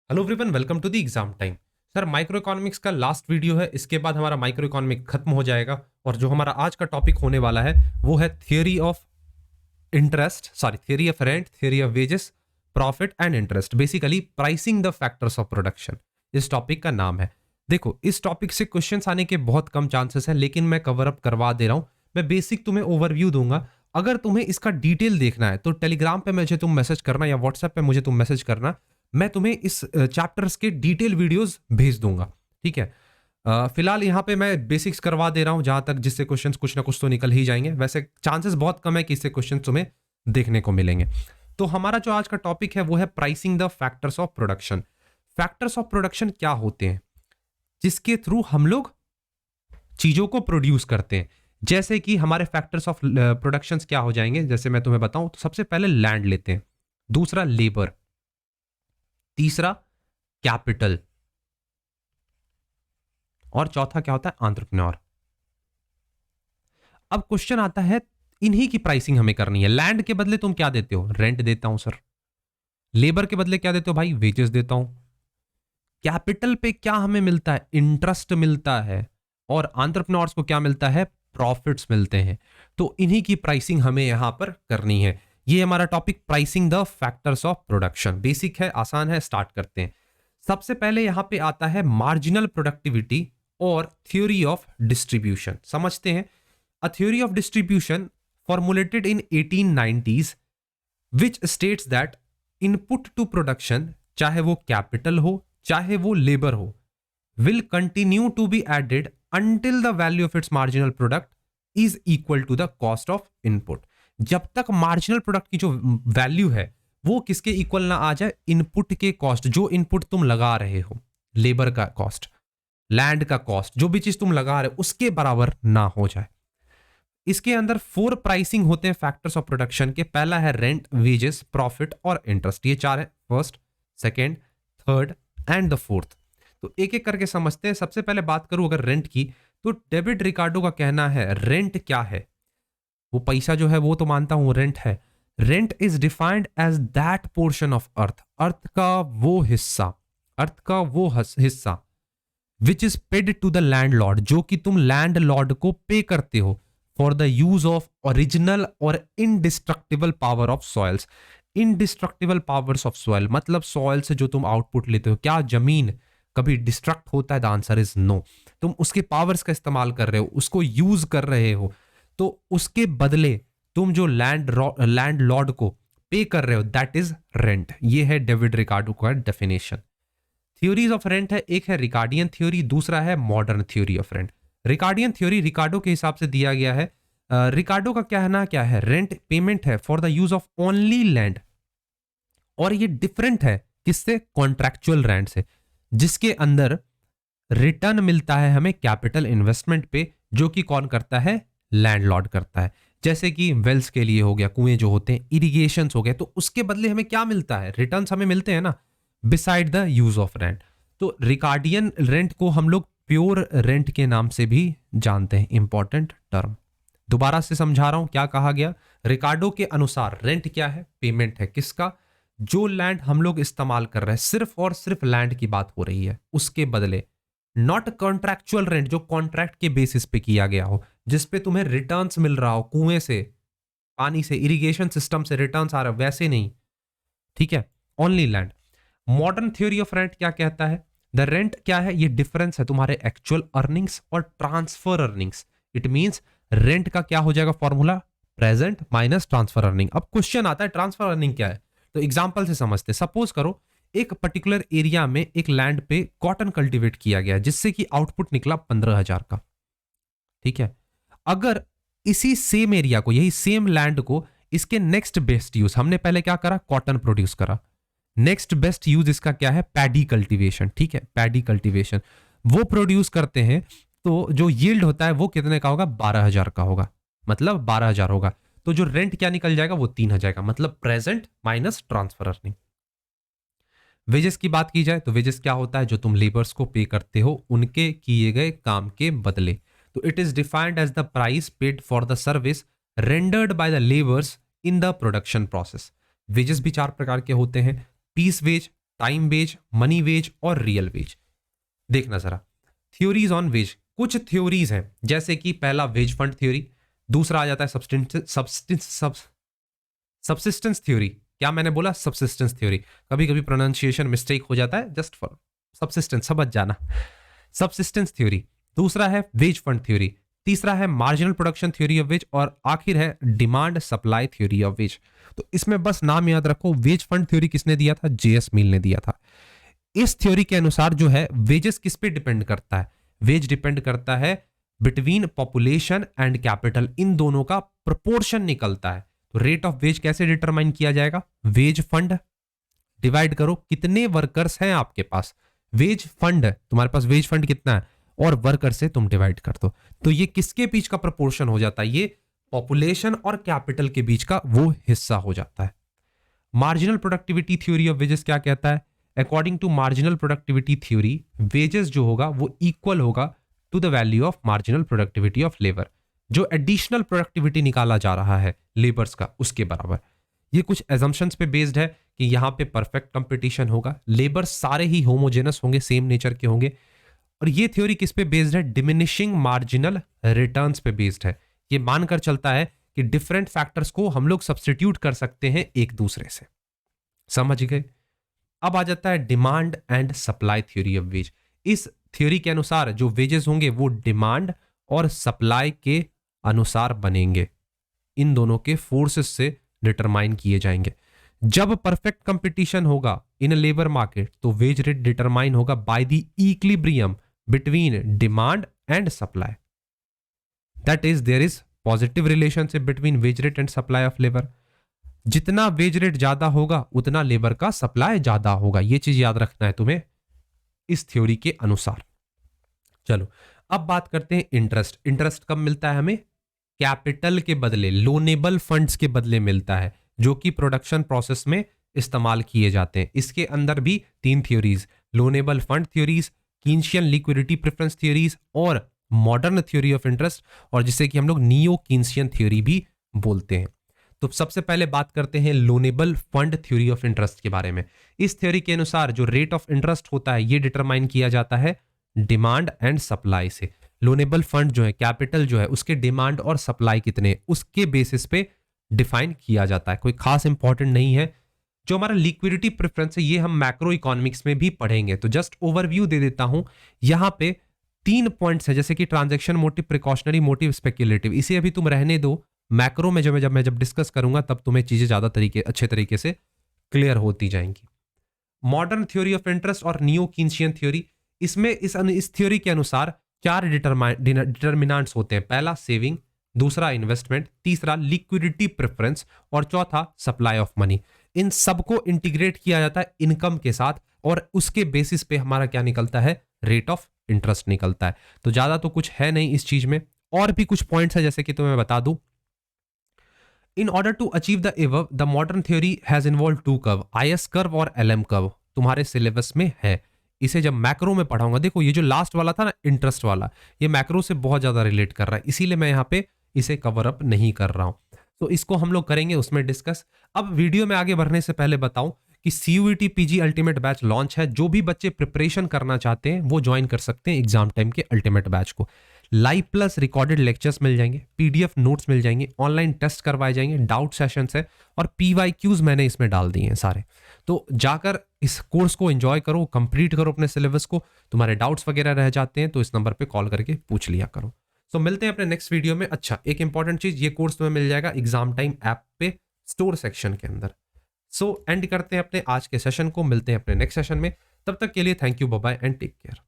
Hello everyone, welcome to the exam time. Sir, micro economics का last video है, इसके बाद हमारा माइक्रो इकोनॉमिक खत्म हो जाएगा और जो हमारा आज का टॉपिक होने वाला है वो है theory of theory of rent, theory of wages, profit and interest, basically pricing the factors of production. इस टॉपिक का नाम है। देखो, इस टॉपिक से क्वेश्चंस आने के बहुत कम चांसेस हैं, लेकिन मैं कवर अप करवा दे रहा हूं। मैं बेसिक तुम्हें ओवरव्यू दूंगा। अगर तुम्हें इसका डिटेल देखना है तो टेलीग्राम पे मुझे तुम मैसेज करना या व्हाट्सएप पे मुझे तुम मैसेज करना। मैं तुम्हें इस चैप्टर्स के डिटेल वीडियोस भेज दूंगा। ठीक है। फिलहाल यहाँ पे मैं बेसिक्स करवा दे रहा हूँ जहां तक, जिससे क्वेश्चंस कुछ ना कुछ तो निकल ही जाएंगे। वैसे चांसेस बहुत कम है कि इससे क्वेश्चन तुम्हें देखने को मिलेंगे। तो हमारा जो आज का टॉपिक है वो है pricing the factors of production. Factors of production क्या होते हैं? जिसके थ्रू हम लोग चीजों को प्रोड्यूस करते हैं। जैसे कि हमारे फैक्टर्स ऑफ प्रोडक्शन क्या हो जाएंगे, जैसे मैं तुम्हें बताऊं तो सबसे पहले लैंड लेते हैं, दूसरा लेबर, तीसरा कैपिटल, और चौथा क्या होता है? एंटरप्रेन्योर। अब क्वेश्चन आता है, इन्हीं की प्राइसिंग हमें करनी है। लैंड के बदले तुम क्या देते हो? रेंट देता हूं सर। लेबर के बदले क्या देते हो भाई? वेजेस देता हूं। कैपिटल पे क्या हमें मिलता है? इंटरेस्ट मिलता है। और एंटरप्रेन्योर्स को क्या मिलता है? प्रॉफिट्स मिलते हैं। तो इन्हीं की प्राइसिंग हमें यहां पर करनी है। ये हमारा topic pricing the factors of production. Basic है, आसान है, स्टार्ट करते हैं। सबसे पहले यहां पे आता है मार्जिनल प्रोडक्टिविटी और थ्योरी ऑफ डिस्ट्रीब्यूशन। समझते हैं। A theory of distribution formulated in 1890s which states that input to production, चाहे वो कैपिटल हो चाहे वो लेबर हो, will continue to be added until the value of its marginal product is equal to the cost of input। जब तक marginal product की जो वैल्यू है वो किसके इक्वल ना आ जाए? इनपुट के कॉस्ट, जो इनपुट तुम लगा रहे हो, लेबर का कॉस्ट, लैंड का कॉस्ट, जो भी चीज तुम लगा रहे हो उसके बराबर ना हो जाए। इसके अंदर 4 प्राइसिंग होते हैं फैक्टर्स ऑफ प्रोडक्शन के। पहला है रेंट, वेजेस, प्रॉफिट और इंटरेस्ट। ये 4 है, first, second, third and the fourth. तो एक एक करके समझते हैं। सबसे पहले बात करूं अगर रेंट की, तो डेविड रिकार्डो का कहना है रेंट क्या है? वो पैसा जो है वो तो मानता हूं रेंट है। Rent is defined as that portion of earth, earth का वो हिस्सा, अर्थ का वो हिस्सा which is paid to the landlord, जो कि तुम लैंडलॉर्ड को पे करते हो for the use of original और indestructible power of soils. Indestructible powers of soil मतलब सॉइल से जो तुम आउटपुट लेते हो। क्या जमीन कभी डिस्ट्रक्ट होता है? The answer is no. तुम उसके पावर्स का इस्तेमाल कर रहे हो, उसको यूज कर रहे हो, तो उसके बदले तुम जो लैंड लॉर्ड को पे कर रहे हो, दैट इज रेंट। ये है डेविड रिकार्डो का डेफिनेशन। थ्योरीज ऑफ रेंट है, एक है रिकार्डियन थ्योरी, दूसरा है modern theory of rent. Ricardian theory Ricardo के हिसाब से दिया गया है। रिकार्डो का कहना क्या है? रेंट पेमेंट है for the use of only land, और ये डिफरेंट है किससे? कॉन्ट्रैक्चुअल रेंट से, जिसके अंदर रिटर्न मिलता है हमें कैपिटल इन्वेस्टमेंट पे, जो कि कौन करता है? लैंडलॉर्ड करता है। जैसे कि वेल्स के लिए हो गया, कुएं जो होते हैं, इरिगेशन हो गए, तो उसके बदले हमें क्या मिलता है? रिटर्न्स हमें मिलते हैं ना, beside the use of rent. तो रिकार्डियन रेंट को हम लोग प्योर रेंट के नाम से भी जानते हैं। इंपॉर्टेंट टर्म, दोबारा से समझा रहा हूं क्या कहा गया। रिकार्डो के अनुसार रेंट क्या है? पेमेंट है किसका? जो लैंड हम लोग इस्तेमाल कर रहे हैं, सिर्फ और सिर्फ लैंड की बात हो रही है, उसके बदले। नॉट कॉन्ट्रैक्चुअल रेंट, जो कॉन्ट्रैक्ट के बेसिस पे किया गया हो, जिसपे तुम्हें रिटर्न्स मिल रहा हो, कुएं से, पानी से, इरिगेशन सिस्टम से रिटर्न्स आ रहा है, वैसे नहीं। ठीक है, only land. Modern theory of rent क्या कहता है? द रेंट क्या है? ये डिफरेंस है तुम्हारे एक्चुअल अर्निंग्स और transfer earnings. It means rent का क्या हो जाएगा formula? Present minus transfer earning. अब क्वेश्चन आता है ट्रांसफर अर्निंग क्या है, तो एग्जांपल से समझते। सपोज करो एक पर्टिकुलर एरिया में एक लैंड पे कॉटन कल्टीवेट किया गया, जिससे कि आउटपुट निकला 15,000 का। ठीक है। अगर इसी सेम एरिया को, यही सेम लैंड को, इसके नेक्स्ट बेस्ट यूज, हमने पहले क्या करा? कॉटन प्रोड्यूस करा। नेक्स्ट बेस्ट यूज इसका क्या है? Paddy cultivation. ठीक है, पैडी कल्टीवेशन वो प्रोड्यूस करते हैं, तो जो यील्ड होता है वो कितने का होगा? 12,000 का होगा, मतलब 12,000 होगा। तो जो रेंट क्या निकल जाएगा? वो 3 हो जाएगा, मतलब present minus transfer earning. Wages की बात की जाए तो वेजेस क्या होता है? जो तुम लेबर्स को पे करते हो उनके किए गए काम के बदले। तो it is defined as the price paid for the service rendered by the labours in the production process. Wages भी 4 प्रकार के होते हैं। Piece wage, time wage, money wage और रियल वेज। देखना जरा थ्योरीज ऑन वेज। कुछ थ्योरीज हैं जैसे कि पहला वेज फंड थ्योरी, दूसरा आ जाता है सबसिस्टेंस थ्योरी। क्या मैंने बोला? Subsistence theory. कभी कभी प्रोनाउंसिएशन मिस्टेक हो जाता है, जस्ट फॉर सबसिस्टेंस समझ जाना। Subsistence theory. दूसरा है वेज फंड थ्योरी। तीसरा है marginal production theory of ways और आखिर है demand supply theory of ways. तो इसमें बस नाम याद रखो, वेज फंड थ्योरी किसने दिया था? जेएस मिल ने दिया था। इस थ्योरी के अनुसार जो है वेजेस किस पे डिपेंड करता है? वेज डिपेंड करता है बिटवीन पॉपुलेशन एंड कैपिटल, इन दोनों का प्रोपोर्शन निकलता है। तो रेट ऑफ वेज कैसे डिटरमाइन किया जाएगा? वेज फंड डिवाइड करो कितने वर्कर्स हैं आपके पास, वेज फंड तुम्हारे पास वेज फंड कितना है और वर्कर से तुम डिवाइड कर दो, तो ये किसके बीच का प्रोपोर्शन हो जाता है? ये पॉपुलेशन और कैपिटल के बीच का वो हिस्सा हो जाता है। Marginal productivity theory of wages क्या कहता है? According to marginal productivity theory, wages जो होगा वो इक्वल होगा to the value of marginal productivity of labour. जो एडिशनल प्रोडक्टिविटी निकाला जा रहा है लेबर्स का, उसके बराबर। ये कुछ एजम्पशंस पे बेस्ड है कि यहां पे परफेक्ट कंपटीशन होगा, लेबर सारे ही होमोजेनस होंगे, सेम नेचर के होंगे। और ये थ्योरी किस पे बेस्ड है? डिमिनिशिंग मार्जिनल रिटर्न्स पे बेस्ड है। ये मानकर चलता है कि डिफरेंट फैक्टर्स को हम लोग सब्स्टिट्यूट कर सकते हैं एक दूसरे से। समझ गए? अब आ जाता है demand and supply theory of ways. इस थ्योरी के अनुसार जो वेजेस होंगे वो डिमांड और सप्लाई के अनुसार बनेंगे, इन दोनों के फोर्सेस से डिटरमाइन किए जाएंगे। जब परफेक्ट कंपटीशन होगा इन लेबर मार्केट तो वेज रेट डिटरमाइन होगा by the equilibrium between demand and supply. That is there is positive relationship between wage rate and supply of labour. जितना वेज रेट ज्यादा होगा उतना लेबर का supply ज्यादा होगा, यह चीज याद रखना है तुम्हें इस थ्योरी के अनुसार। चलो अब बात करते हैं इंटरेस्ट। इंटरेस्ट कब मिलता है हमें? कैपिटल के बदले, लोनेबल फंड्स के बदले मिलता है, जो कि प्रोडक्शन प्रोसेस में इस्तेमाल किए जाते हैं। इसके अंदर भी तीन theories, loanable fund theories, Keynesian liquidity preference theories और मॉडर्न थ्योरी ऑफ इंटरेस्ट, और जिसे कि हम लोग नियो कीन्शियन थ्योरी भी बोलते हैं। तो सबसे पहले बात करते हैं loanable fund theory of interest के बारे में। इस थ्योरी के अनुसार जो रेट ऑफ इंटरेस्ट होता है ये डिटरमाइन किया जाता है डिमांड एंड सप्लाई से। लोनेबल फंड जो है, कैपिटल जो है, उसके डिमांड और सप्लाई कितने, उसके बेसिस पे डिफाइन किया जाता है। कोई खास इंपॉर्टेंट नहीं है। जो हमारा लिक्विडिटी प्रेफरेंस है ये हम मैक्रो इकोनॉमिक्स में भी पढ़ेंगे, तो जस्ट ओवरव्यू दे देता हूं। यहां पे 3 पॉइंट्स है, जैसे कि transaction motive, precautionary motive, speculative. इसे अभी तुम रहने दो, मैक्रो में जब डिस्कस करूंगा तब तुम्हें चीजें ज्यादा अच्छे तरीके से क्लियर होती जाएंगी। मॉडर्न थ्योरी ऑफ इंटरेस्ट और नियो कीन्शियन थ्योरी, इसमें इस थ्योरी के अनुसार 4 डिटर्मिनेंट्स होते हैं। पहला सेविंग, दूसरा इन्वेस्टमेंट, तीसरा लिक्विडिटी प्रेफरेंस और चौथा सप्लाई ऑफ मनी। इन सबको इंटीग्रेट किया जाता है इनकम के साथ और उसके बेसिस पे हमारा क्या निकलता है? रेट ऑफ इंटरेस्ट निकलता है। तो ज्यादा तो कुछ है नहीं इस चीज में। और भी कुछ पॉइंट्स है जैसे कि तुम्हें बता दूं, in order to achieve the above the modern theory has involve 2 curve, IS curve और LM कर्व। तुम्हारे सिलेबस में है। इसे जब मैक्रो में पढ़ाऊंगा, देखो ये जो लास्ट वाला था ना इंटरेस्ट वाला, ये मैक्रो से बहुत ज्यादा रिलेट कर रहा है, इसीलिए मैं यहाँ पे इसे कवर अप नहीं कर रहा हूं। तो इसको हम लोग करेंगे उसमें डिस्कस। अब वीडियो में आगे बढ़ने से पहले बताऊं कि CUET PG ultimate batch launch है। जो भी बच्चे प्रिपरेशन करना चाहते हैं वो ज्वाइन कर सकते हैं एग्जाम टाइम के अल्टीमेट बैच को। लाइव प्लस रिकॉर्डेड लेक्चर्स मिल जाएंगे, PDF नोट्स मिल जाएंगे, ऑनलाइन टेस्ट करवाए जाएंगे, डाउट सेशंस है और PYQs मैंने इसमें डाल दिए हैं सारे। तो जाकर इस कोर्स को एंजॉय करो, कंप्लीट करो अपने सिलेबस को। तुम्हारे डाउट्स वगैरह रह जाते हैं तो इस नंबर पे कॉल करके पूछ लिया करो। सो मिलते हैं अपने नेक्स्ट वीडियो में। अच्छा, एक इंपॉर्टेंट चीज, ये कोर्स तुम्हें मिल जाएगा एग्जाम टाइम ऐप पे स्टोर सेक्शन के अंदर। सो एंड करते हैं अपने आज के सेशन को, मिलते हैं अपने नेक्स्ट सेशन में। तब तक के लिए thank you, bye bye and take care.